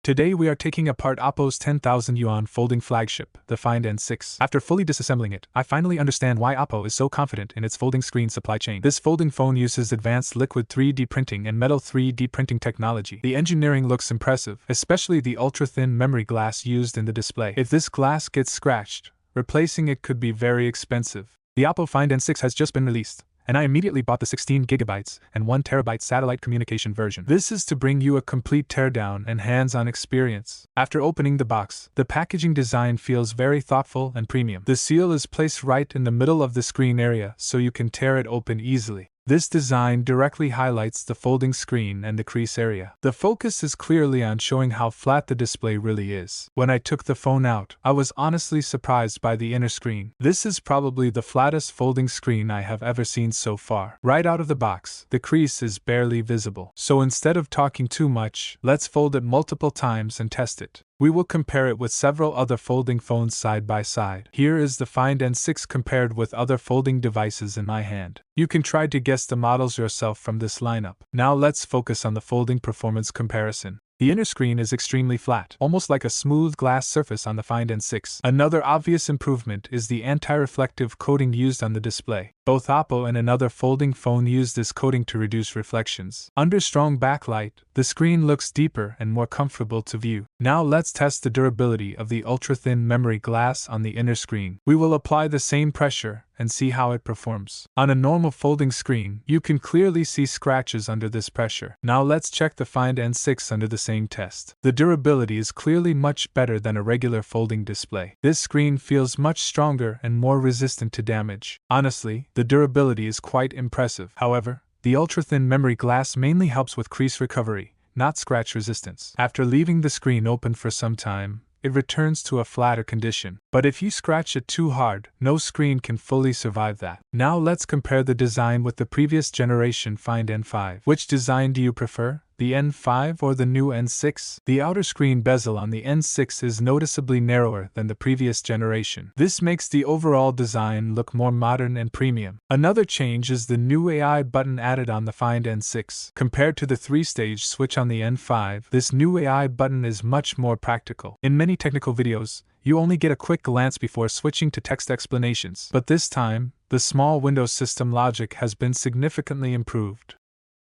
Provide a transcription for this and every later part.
Today we are taking apart OPPO's 10,000 yuan folding flagship, the Find N6. After fully disassembling it, I finally understand why OPPO is so confident in its folding screen supply chain. This folding phone uses advanced liquid 3D printing and metal 3D printing technology. The engineering looks impressive, especially the ultra-thin memory glass used in the display. If this glass gets scratched, replacing it could be very expensive. The OPPO Find N6 has just been released, and I immediately bought the 16GB and 1TB satellite communication version. This is to bring you a complete teardown and hands-on experience. After opening the box, the packaging design feels very thoughtful and premium. The seal is placed right in the middle of the screen area so you can tear it open easily. This design directly highlights the folding screen and the crease area. The focus is clearly on showing how flat the display really is. When I took the phone out, I was honestly surprised by the inner screen. This is probably the flattest folding screen I have ever seen so far. Right out of the box, the crease is barely visible. So instead of talking too much, let's fold it multiple times and test it. We will compare it with several other folding phones side by side. Here is the Find N6 compared with other folding devices in my hand. You can try to guess the models yourself from this lineup. Now let's focus on the folding performance comparison. The inner screen is extremely flat, almost like a smooth glass surface on the Find N6. Another obvious improvement is the anti-reflective coating used on the display. Both OPPO and another folding phone use this coating to reduce reflections. Under strong backlight, the screen looks deeper and more comfortable to view. Now let's test the durability of the ultra-thin memory glass on the inner screen. We will apply the same pressure and see how it performs. On a normal folding screen, you can clearly see scratches under this pressure. Now let's check the Find N6 under the same test. The durability is clearly much better than a regular folding display. This screen feels much stronger and more resistant to damage. Honestly, the durability is quite impressive. However, the ultra-thin memory glass mainly helps with crease recovery, not scratch resistance. After leaving the screen open for some time, it returns to a flatter condition. But if you scratch it too hard, no screen can fully survive that. Now let's compare the design with the previous generation Find N5. Which design do you prefer? The N5 or the new N6? The outer screen bezel on the N6 is noticeably narrower than the previous generation. This makes the overall design look more modern and premium. Another change is the new AI button added on the Find N6. Compared to the 3-stage switch on the N5, this new AI button is much more practical. In many technical videos, you only get a quick glance before switching to text explanations. But this time, the small window system logic has been significantly improved.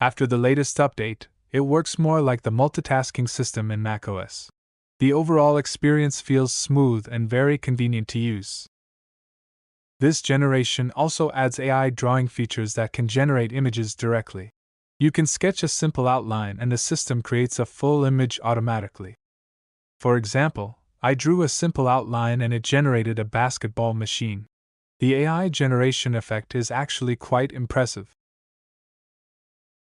After the latest update, it works more like the multitasking system in macOS. The overall experience feels smooth and very convenient to use. This generation also adds AI drawing features that can generate images directly. You can sketch a simple outline and the system creates a full image automatically. For example, I drew a simple outline and it generated a basketball machine. The AI generation effect is actually quite impressive.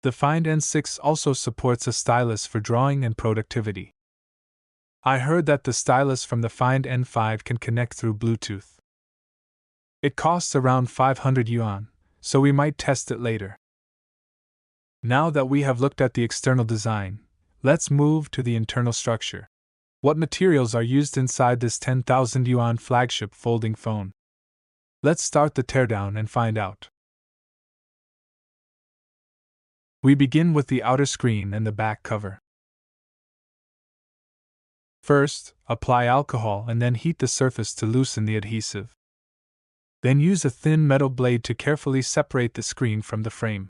The Find N6 also supports a stylus for drawing and productivity. I heard that the stylus from the Find N5 can connect through Bluetooth. It costs around 500 yuan, so we might test it later. Now that we have looked at the external design, let's move to the internal structure. What materials are used inside this 10,000 yuan flagship folding phone? Let's start the teardown and find out. We begin with the outer screen and the back cover. First, apply alcohol and then heat the surface to loosen the adhesive. Then use a thin metal blade to carefully separate the screen from the frame.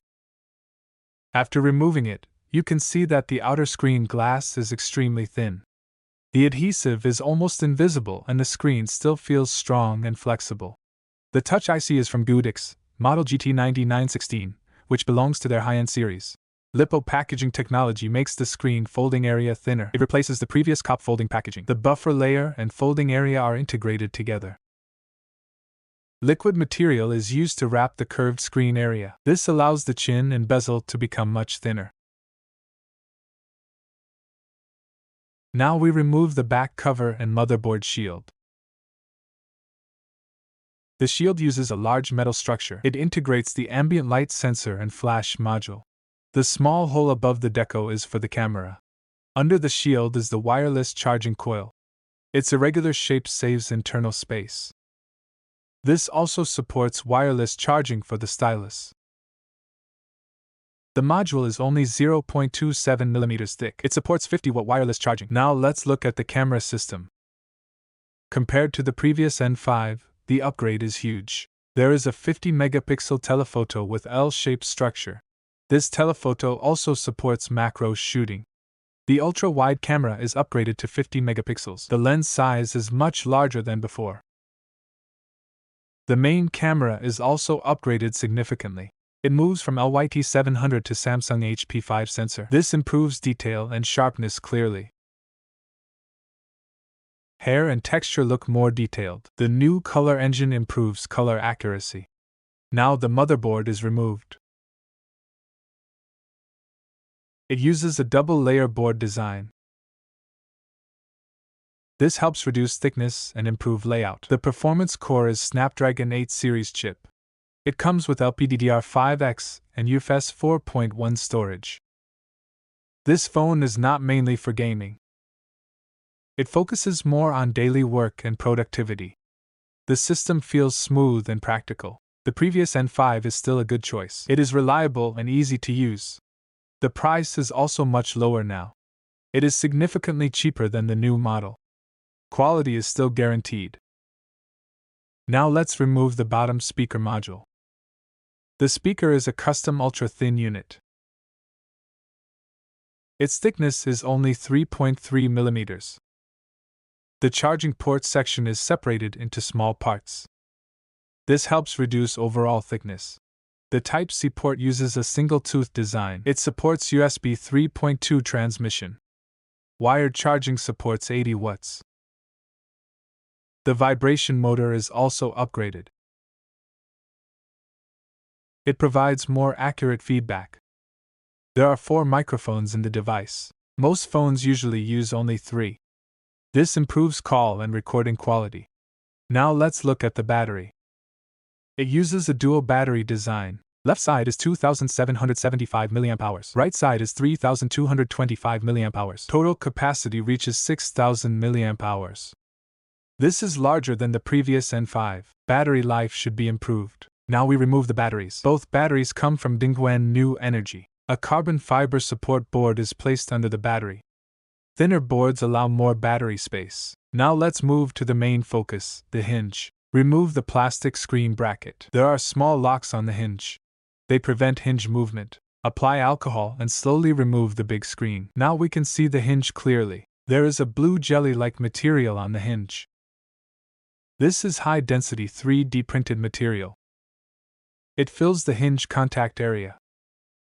After removing it, you can see that the outer screen glass is extremely thin. The adhesive is almost invisible and the screen still feels strong and flexible. The Touch IC is from TearDxn, model GT9916, which belongs to their high-end series. LiPo packaging technology makes the screen folding area thinner. It replaces the previous COP folding packaging. The buffer layer and folding area are integrated together. Liquid material is used to wrap the curved screen area. This allows the chin and bezel to become much thinner. Now we remove the back cover and motherboard shield. The shield uses a large metal structure. It integrates the ambient light sensor and flash module. The small hole above the deco is for the camera. Under the shield is the wireless charging coil. Its irregular shape saves internal space. This also supports wireless charging for the stylus. The module is only 0.27 mm thick. It supports 50-watt wireless charging. Now let's look at the camera system. Compared to the previous N5, the upgrade is huge. There is a 50-megapixel telephoto with L-shaped structure. This telephoto also supports macro shooting. The ultra-wide camera is upgraded to 50 megapixels. The lens size is much larger than before. The main camera is also upgraded significantly. It moves from LYT700 to Samsung HP5 sensor. This improves detail and sharpness clearly. Hair and texture look more detailed. The new color engine improves color accuracy. Now the motherboard is removed. It uses a double-layer board design. This helps reduce thickness and improve layout. The performance core is Snapdragon 8 series chip. It comes with LPDDR5X and UFS 4.1 storage. This phone is not mainly for gaming. It focuses more on daily work and productivity. The system feels smooth and practical. The previous N5 is still a good choice. It is reliable and easy to use. The price is also much lower now. It is significantly cheaper than the new model. Quality is still guaranteed. Now let's remove the bottom speaker module. The speaker is a custom ultra-thin unit. Its thickness is only 3.3 mm. The charging port section is separated into small parts. This helps reduce overall thickness. The Type-C port uses a single-tooth design. It supports USB 3.2 transmission. Wired charging supports 80 watts. The vibration motor is also upgraded. It provides more accurate feedback. There are 4 microphones in the device. Most phones usually use only 3. This improves call and recording quality. Now let's look at the battery. It uses a dual battery design. Left side is 2,775 mAh. Right side is 3,225 mAh. Total capacity reaches 6,000 mAh. This is larger than the previous N5. Battery life should be improved. Now we remove the batteries. Both batteries come from Dingguan New Energy. A carbon fiber support board is placed under the battery. Thinner boards allow more battery space. Now let's move to the main focus, the hinge. Remove the plastic screen bracket. There are small locks on the hinge. They prevent hinge movement. Apply alcohol and slowly remove the big screen. Now we can see the hinge clearly. There is a blue jelly-like material on the hinge. This is high-density 3D printed material. It fills the hinge contact area.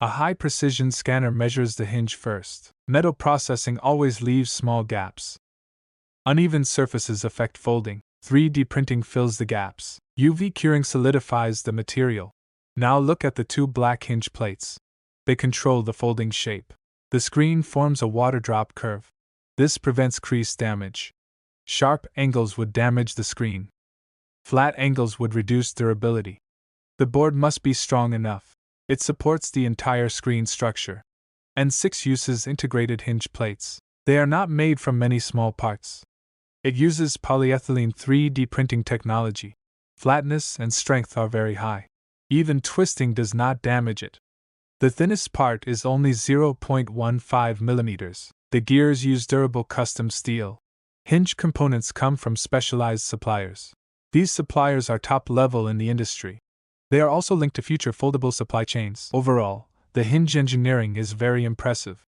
A high-precision scanner measures the hinge first. Metal processing always leaves small gaps. Uneven surfaces affect folding. 3D printing fills the gaps. UV curing solidifies the material. Now look at the 2 black hinge plates. They control the folding shape. The screen forms a water drop curve. This prevents crease damage. Sharp angles would damage the screen. Flat angles would reduce durability. The board must be strong enough. It supports the entire screen structure. N6 uses integrated hinge plates. They are not made from many small parts. It uses polyethylene 3D printing technology. Flatness and strength are very high. Even twisting does not damage it. The thinnest part is only 0.15 mm. The gears use durable custom steel. Hinge components come from specialized suppliers. These suppliers are top level in the industry. They are also linked to future foldable supply chains. Overall, the hinge engineering is very impressive.